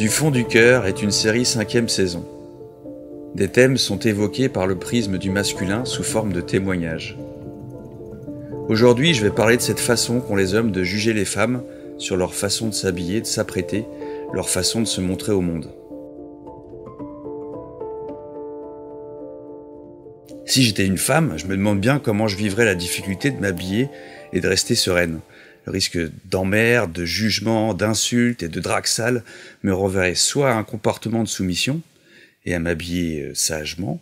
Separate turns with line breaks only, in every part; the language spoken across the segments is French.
Du fond du cœur est une série 5e saison. Des thèmes sont évoqués par le prisme du masculin sous forme de témoignages. Aujourd'hui, je vais parler de cette façon qu'ont les hommes de juger les femmes sur leur façon de s'habiller, de s'apprêter, leur façon de se montrer au monde. Si j'étais une femme, je me demande bien comment je vivrais la difficulté de m'habiller et de rester sereine. Le risque d'emmerde, de jugement, d'insultes et de drague sale me renverrait soit à un comportement de soumission et à m'habiller sagement,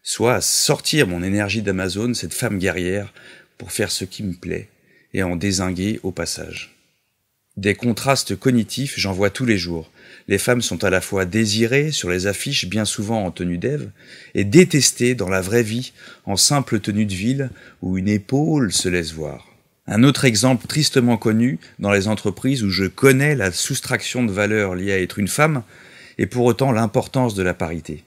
soit à sortir mon énergie d'Amazone, cette femme guerrière, pour faire ce qui me plaît et à en dézinguer au passage. Des contrastes cognitifs, j'en vois tous les jours. Les femmes sont à la fois désirées sur les affiches, bien souvent en tenue d'Ève, et détestées dans la vraie vie, en simple tenue de ville, où une épaule se laisse voir. Un autre exemple tristement connu dans les entreprises où je connais la soustraction de valeur liée à être une femme, et pour autant l'importance de la parité.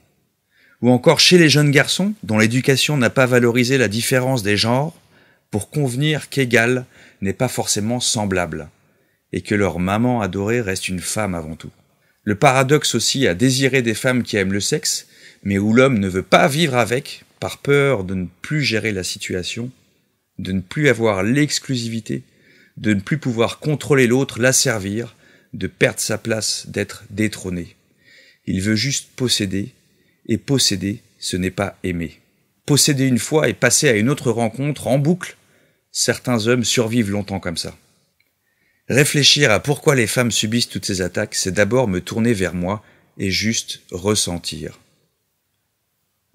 Ou encore chez les jeunes garçons, dont l'éducation n'a pas valorisé la différence des genres, pour convenir qu'égal n'est pas forcément semblable, et que leur maman adorée reste une femme avant tout. Le paradoxe aussi à désirer des femmes qui aiment le sexe, mais où l'homme ne veut pas vivre avec, par peur de ne plus gérer la situation, de ne plus avoir l'exclusivité, de ne plus pouvoir contrôler l'autre, l'asservir, de perdre sa place, d'être détrôné. Il veut juste posséder, et posséder, ce n'est pas aimer. Posséder une fois et passer à une autre rencontre en boucle, certains hommes survivent longtemps comme ça. Réfléchir à pourquoi les femmes subissent toutes ces attaques, c'est d'abord me tourner vers moi et juste ressentir.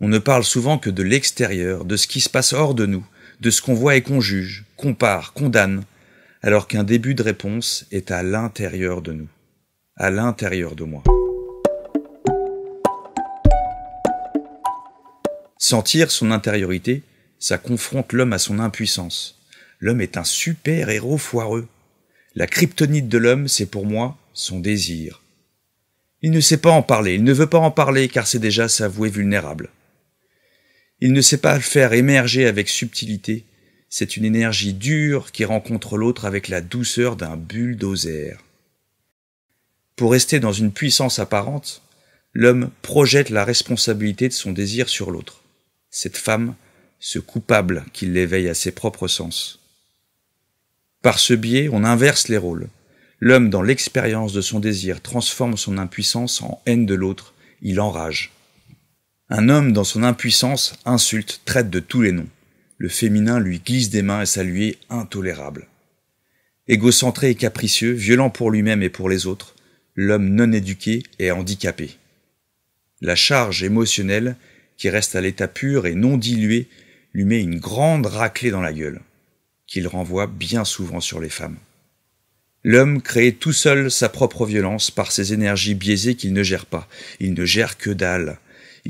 On ne parle souvent que de l'extérieur, de ce qui se passe hors de nous, de ce qu'on voit et qu'on juge, compare, condamne, alors qu'un début de réponse est à l'intérieur de nous, à l'intérieur de moi. Sentir son intériorité, ça confronte l'homme à son impuissance. L'homme est un super-héros foireux. La kryptonite de l'homme, c'est pour moi son désir. Il ne sait pas en parler, il ne veut pas en parler car c'est déjà s'avouer vulnérable. Il ne sait pas le faire émerger avec subtilité, c'est une énergie dure qui rencontre l'autre avec la douceur d'un bulldozer. Pour rester dans une puissance apparente, l'homme projette la responsabilité de son désir sur l'autre. Cette femme, ce coupable qui l'éveille à ses propres sens. Par ce biais, on inverse les rôles. L'homme, dans l'expérience de son désir, transforme son impuissance en haine de l'autre, il enrage. Un homme, dans son impuissance, insulte, traite de tous les noms. Le féminin lui glisse des mains et ça lui est intolérable. Égocentré et capricieux, violent pour lui-même et pour les autres, l'homme non éduqué est handicapé. La charge émotionnelle, qui reste à l'état pur et non dilué, lui met une grande raclée dans la gueule, qu'il renvoie bien souvent sur les femmes. L'homme crée tout seul sa propre violence par ses énergies biaisées qu'il ne gère pas. Il ne gère que dalle.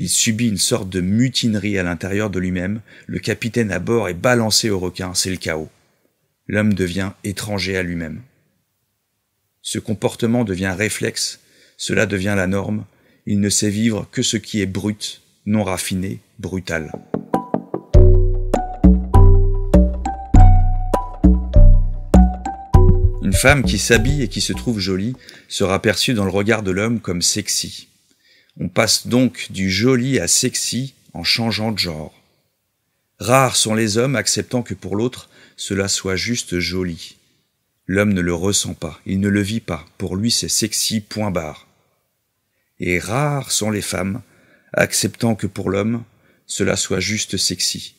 Il subit une sorte de mutinerie à l'intérieur de lui-même. Le capitaine à bord est balancé au requin, c'est le chaos. L'homme devient étranger à lui-même. Ce comportement devient réflexe, cela devient la norme. Il ne sait vivre que ce qui est brut, non raffiné, brutal. Une femme qui s'habille et qui se trouve jolie sera perçue dans le regard de l'homme comme sexy. On passe donc du joli à sexy en changeant de genre. Rares sont les hommes acceptant que pour l'autre, cela soit juste joli. L'homme ne le ressent pas, il ne le vit pas, pour lui c'est sexy, point barre. Et rares sont les femmes acceptant que pour l'homme, cela soit juste sexy.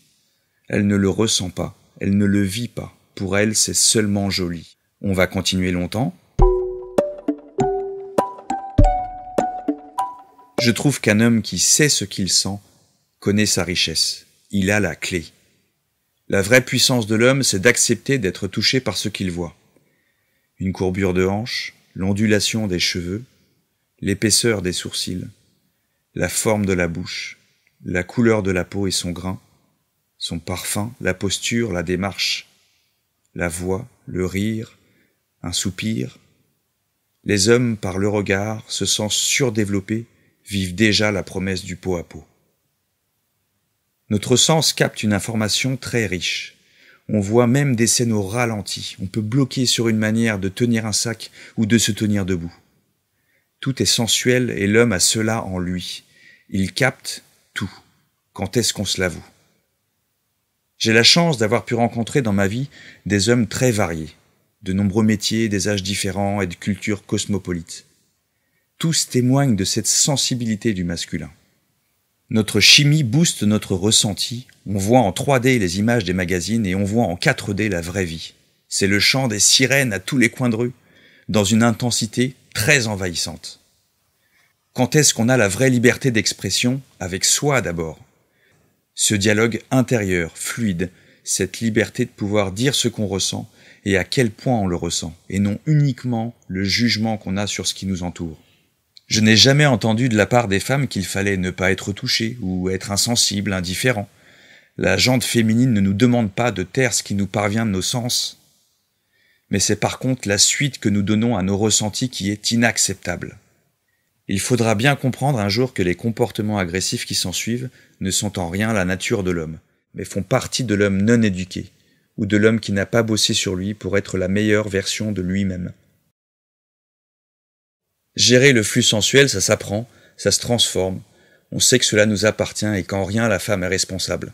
Elle ne le ressent pas, elle ne le vit pas, pour elle c'est seulement joli. On va continuer longtemps. Je trouve qu'un homme qui sait ce qu'il sent connaît sa richesse. Il a la clé. La vraie puissance de l'homme, c'est d'accepter d'être touché par ce qu'il voit. Une courbure de hanche, l'ondulation des cheveux, l'épaisseur des sourcils, la forme de la bouche, la couleur de la peau et son grain, son parfum, la posture, la démarche, la voix, le rire, un soupir. Les hommes, par le regard, se sentent surdéveloppés, vivent déjà la promesse du pot à pot. Notre sens capte une information très riche. On voit même des scènes au ralenti. On peut bloquer sur une manière de tenir un sac ou de se tenir debout. Tout est sensuel et l'homme a cela en lui. Il capte tout. Quand est-ce qu'on se l'avoue? J'ai la chance d'avoir pu rencontrer dans ma vie des hommes très variés, de nombreux métiers, des âges différents et de cultures cosmopolites. Tous témoignent de cette sensibilité du masculin. Notre chimie booste notre ressenti, on voit en 3D les images des magazines et on voit en 4D la vraie vie. C'est le chant des sirènes à tous les coins de rue, dans une intensité très envahissante. Quand est-ce qu'on a la vraie liberté d'expression? Avec soi d'abord. Ce dialogue intérieur, fluide, cette liberté de pouvoir dire ce qu'on ressent et à quel point on le ressent, et non uniquement le jugement qu'on a sur ce qui nous entoure. Je n'ai jamais entendu de la part des femmes qu'il fallait ne pas être touché ou être insensible, indifférent. La jante féminine ne nous demande pas de taire ce qui nous parvient de nos sens, mais c'est par contre la suite que nous donnons à nos ressentis qui est inacceptable. Il faudra bien comprendre un jour que les comportements agressifs qui s'ensuivent ne sont en rien la nature de l'homme, mais font partie de l'homme non éduqué, ou de l'homme qui n'a pas bossé sur lui pour être la meilleure version de lui-même. Gérer le flux sensuel, ça s'apprend, ça se transforme, on sait que cela nous appartient et qu'en rien la femme est responsable.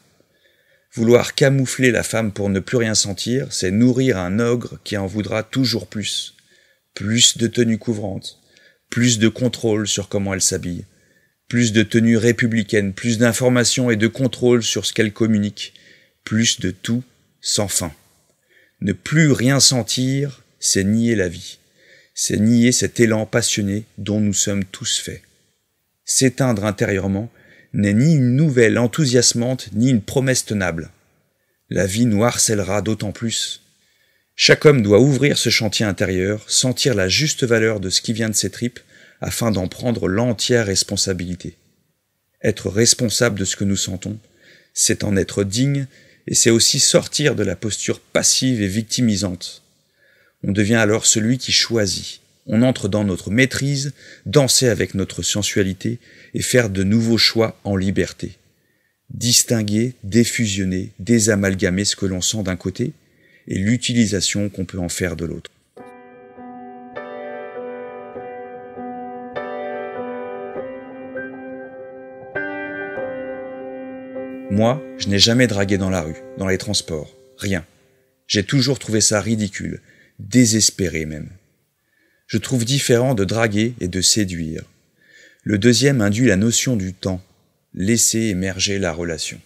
Vouloir camoufler la femme pour ne plus rien sentir, c'est nourrir un ogre qui en voudra toujours plus. Plus de tenues couvrantes, plus de contrôle sur comment elle s'habille, plus de tenues républicaines, plus d'informations et de contrôle sur ce qu'elle communique, plus de tout sans fin. Ne plus rien sentir, c'est nier la vie. C'est nier cet élan passionné dont nous sommes tous faits. S'éteindre intérieurement n'est ni une nouvelle enthousiasmante, ni une promesse tenable. La vie nous harcèlera d'autant plus. Chaque homme doit ouvrir ce chantier intérieur, sentir la juste valeur de ce qui vient de ses tripes, afin d'en prendre l'entière responsabilité. Être responsable de ce que nous sentons, c'est en être digne, et c'est aussi sortir de la posture passive et victimisante. On devient alors celui qui choisit. On entre dans notre maîtrise, danser avec notre sensualité et faire de nouveaux choix en liberté. Distinguer, défusionner, désamalgamer ce que l'on sent d'un côté et l'utilisation qu'on peut en faire de l'autre. Moi, je n'ai jamais dragué dans la rue, dans les transports, rien. J'ai toujours trouvé ça ridicule, désespéré même. Je trouve différent de draguer et de séduire. Le deuxième induit la notion du temps, laisser émerger la relation.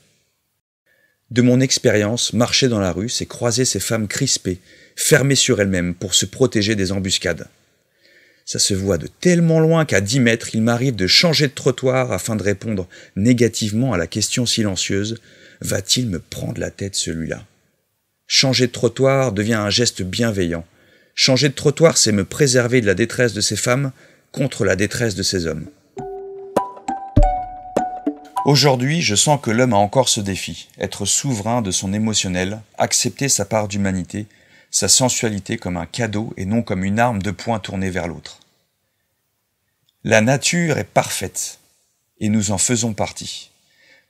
De mon expérience, marcher dans la rue, c'est croiser ces femmes crispées, fermées sur elles-mêmes pour se protéger des embuscades. Ça se voit de tellement loin qu'à 10 mètres, il m'arrive de changer de trottoir afin de répondre négativement à la question silencieuse « Va-t-il me prendre la tête celui-là ?» Changer de trottoir devient un geste bienveillant. Changer de trottoir, c'est me préserver de la détresse de ces femmes contre la détresse de ces hommes. Aujourd'hui, je sens que l'homme a encore ce défi, être souverain de son émotionnel, accepter sa part d'humanité, sa sensualité comme un cadeau et non comme une arme de poing tournée vers l'autre. La nature est parfaite, et nous en faisons partie.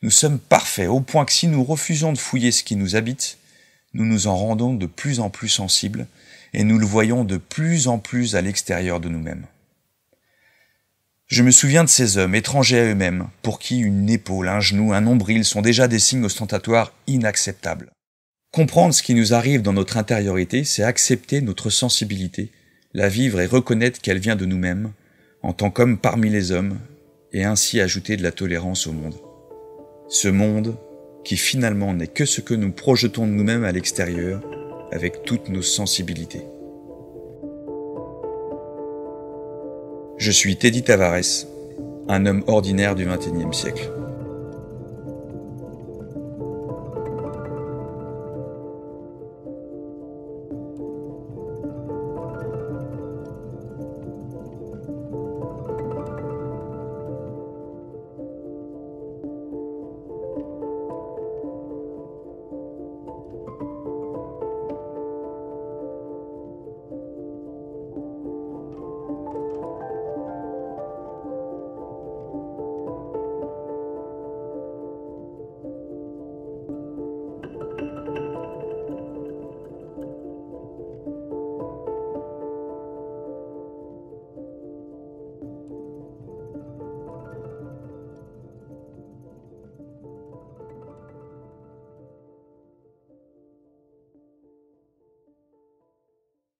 Nous sommes parfaits au point que si nous refusons de fouiller ce qui nous habite, nous nous en rendons de plus en plus sensibles et nous le voyons de plus en plus à l'extérieur de nous-mêmes. Je me souviens de ces hommes, étrangers à eux-mêmes, pour qui une épaule, un genou, un nombril sont déjà des signes ostentatoires inacceptables. Comprendre ce qui nous arrive dans notre intériorité, c'est accepter notre sensibilité, la vivre et reconnaître qu'elle vient de nous-mêmes, en tant qu'hommes parmi les hommes, et ainsi ajouter de la tolérance au monde. Ce monde qui finalement n'est que ce que nous projetons de nous-mêmes à l'extérieur, avec toutes nos sensibilités. Je suis Teddy Tavares, un homme ordinaire du XXIe siècle.